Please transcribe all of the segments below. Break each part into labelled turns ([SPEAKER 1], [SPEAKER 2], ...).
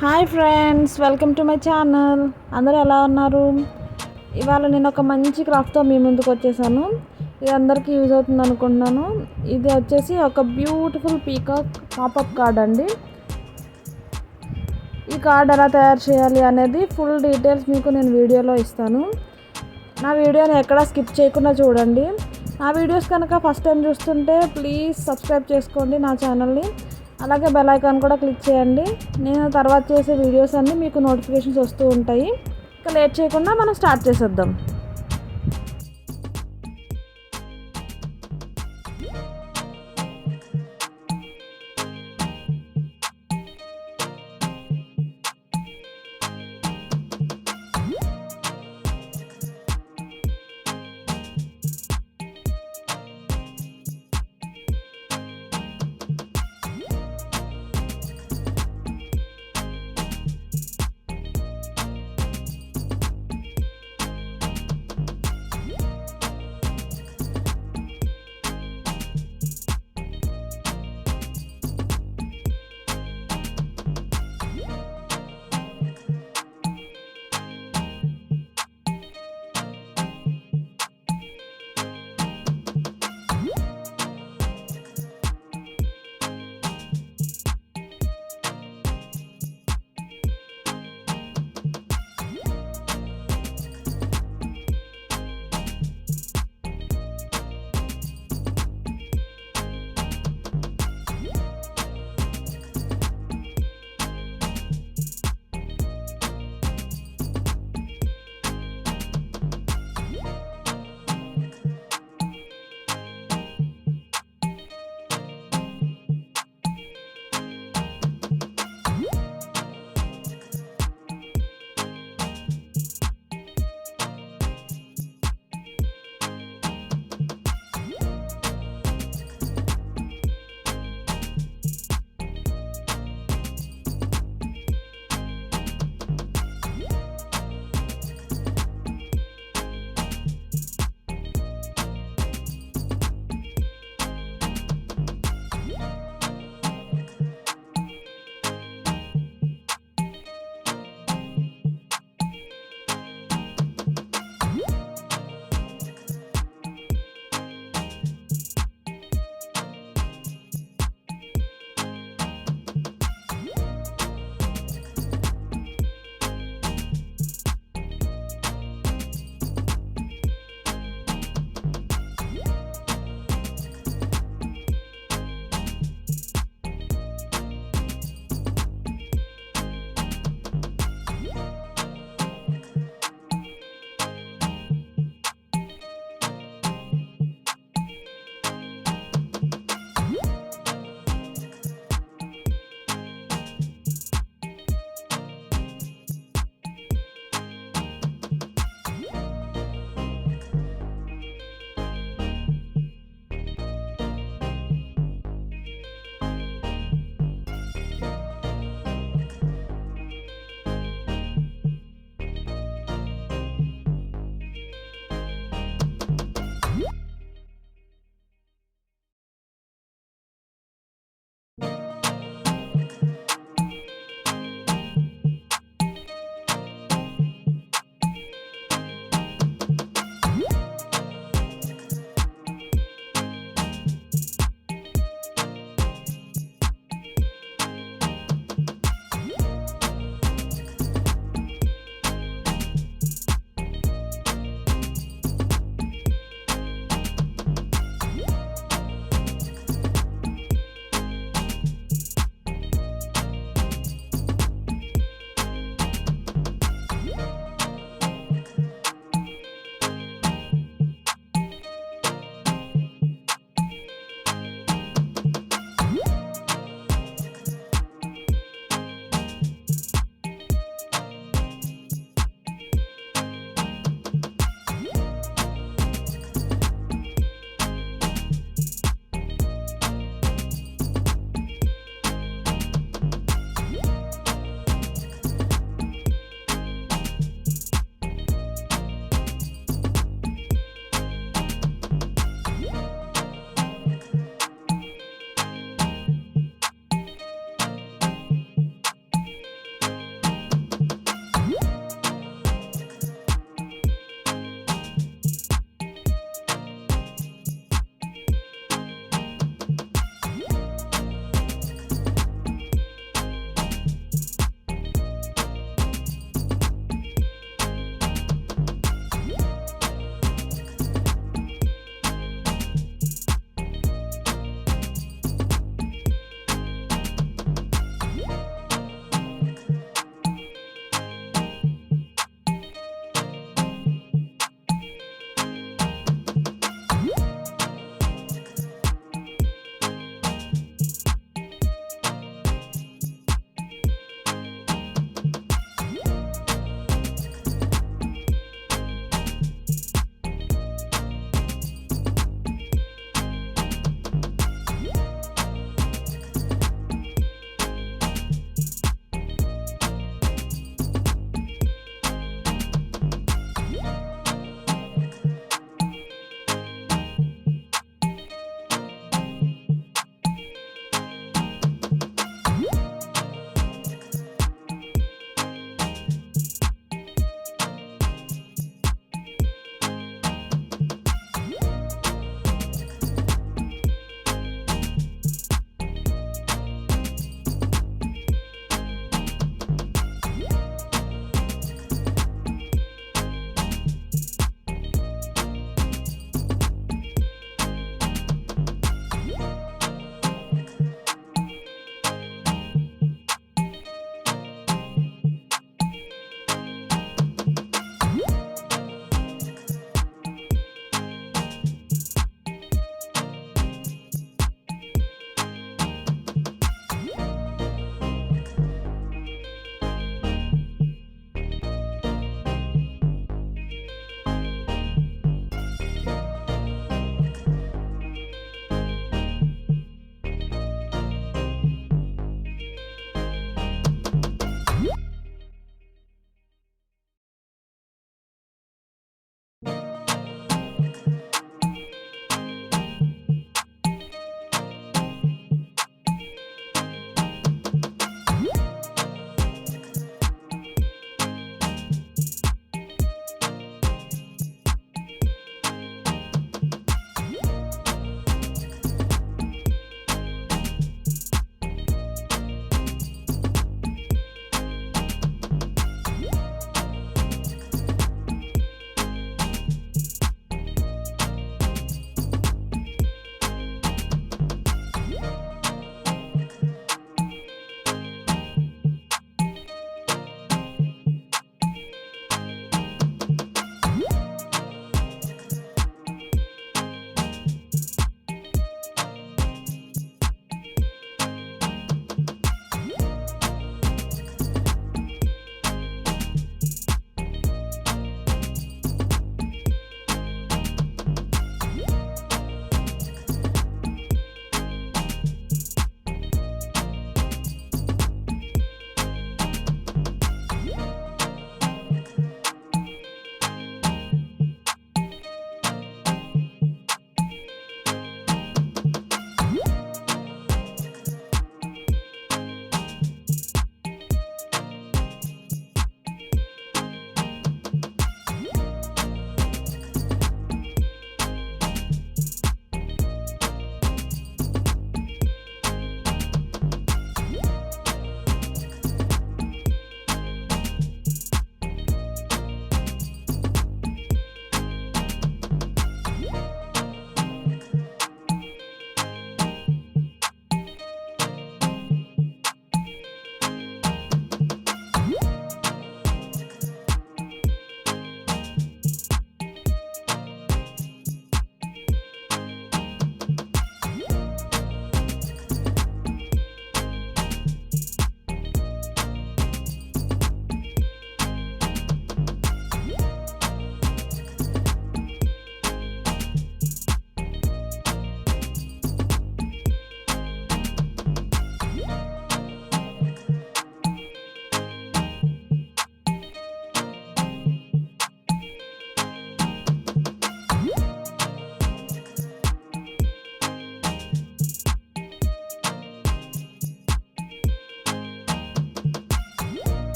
[SPEAKER 1] Hi friends, welcome to my channel. అందరూ ఎలా ఉన్నారు? ఇవాళ నేను ఒక మంచి క్రాఫ్ట్తో మీ ముందుకు వచ్చేసాను. ఇది అందరికీ యూజ్ అవుతుంది అనుకుంటున్నాను. ఇది వచ్చేసి ఒక బ్యూటిఫుల్ పీకాక్ పాపప్ కార్డ్ అండి. ఈ కార్డ్ ఎలా తయారు చేయాలి అనేది ఫుల్ డీటెయిల్స్ మీకు నేను వీడియోలో ఇస్తాను. నా వీడియోని ఎక్కడా స్కిప్ చేయకుండా చూడండి. నా వీడియోస్ కనుక ఫస్ట్ టైం చూస్తుంటే ప్లీజ్ సబ్స్క్రైబ్ చేసుకోండి నా ఛానల్ని. అలాగే బెల్ ఐకాన్ కూడా క్లిక్ చేయండి. నేను తర్వాత చేసే వీడియోస్ అన్నీ మీకు నోటిఫికేషన్స్ వస్తూ ఉంటాయి. ఇక లేట్ చేయకుండా మనం స్టార్ట్ చేసేద్దాం.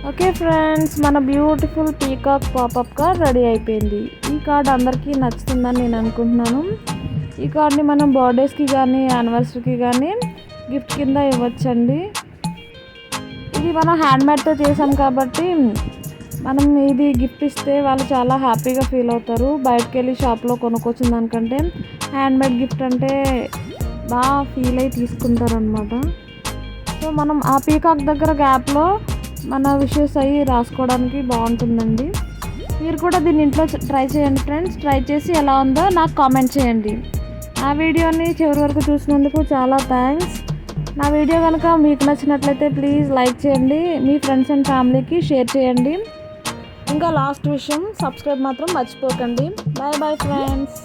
[SPEAKER 1] ఓకే ఫ్రెండ్స్, మన beautiful peacock popup card ready అయిపోయింది. ఈ కార్డ్ అందరికీ నచ్చుతుందని నేను అనుకుంటున్నాను. ఈ కార్డ్ని మనం బర్త్డేస్కి కానీ యానివర్సరీకి కానీ గిఫ్ట్ కింద ఇవ్వచ్చండి. ఇది మనం హ్యాండ్మేడ్తో చేసాం కాబట్టి మనం ఇది గిఫ్ట్ ఇస్తే వాళ్ళు చాలా హ్యాపీగా ఫీల్ అవుతారు. బయటకు వెళ్ళి షాప్లో కొనుక్కొచ్చిన దానికంటే హ్యాండ్మేడ్ గిఫ్ట్ అంటే బాగా ఫీల్ అయ్యి తీసుకుంటారు అనమాట. సో మనం ఆ పీకాక్ దగ్గర గ్యాప్లో మన విషెస్ అయ్యి రాసుకోవడానికి బాగుంటుందండి. మీరు కూడా దీన్ని ఇంట్లో ట్రై చేయండి ఫ్రెండ్స్. ట్రై చేసి ఎలా ఉందో నాకు కామెంట్ చేయండి. నా వీడియోని చివరి వరకు చూసినందుకు చాలా థ్యాంక్స్. నా వీడియో కనుక మీకు నచ్చినట్లయితే ప్లీజ్ లైక్ చేయండి, మీ ఫ్రెండ్స్ అండ్ ఫ్యామిలీకి షేర్ చేయండి. ఇంకా లాస్ట్ విషయం, సబ్స్క్రైబ్ మాత్రం మర్చిపోకండి. Bye bye friends.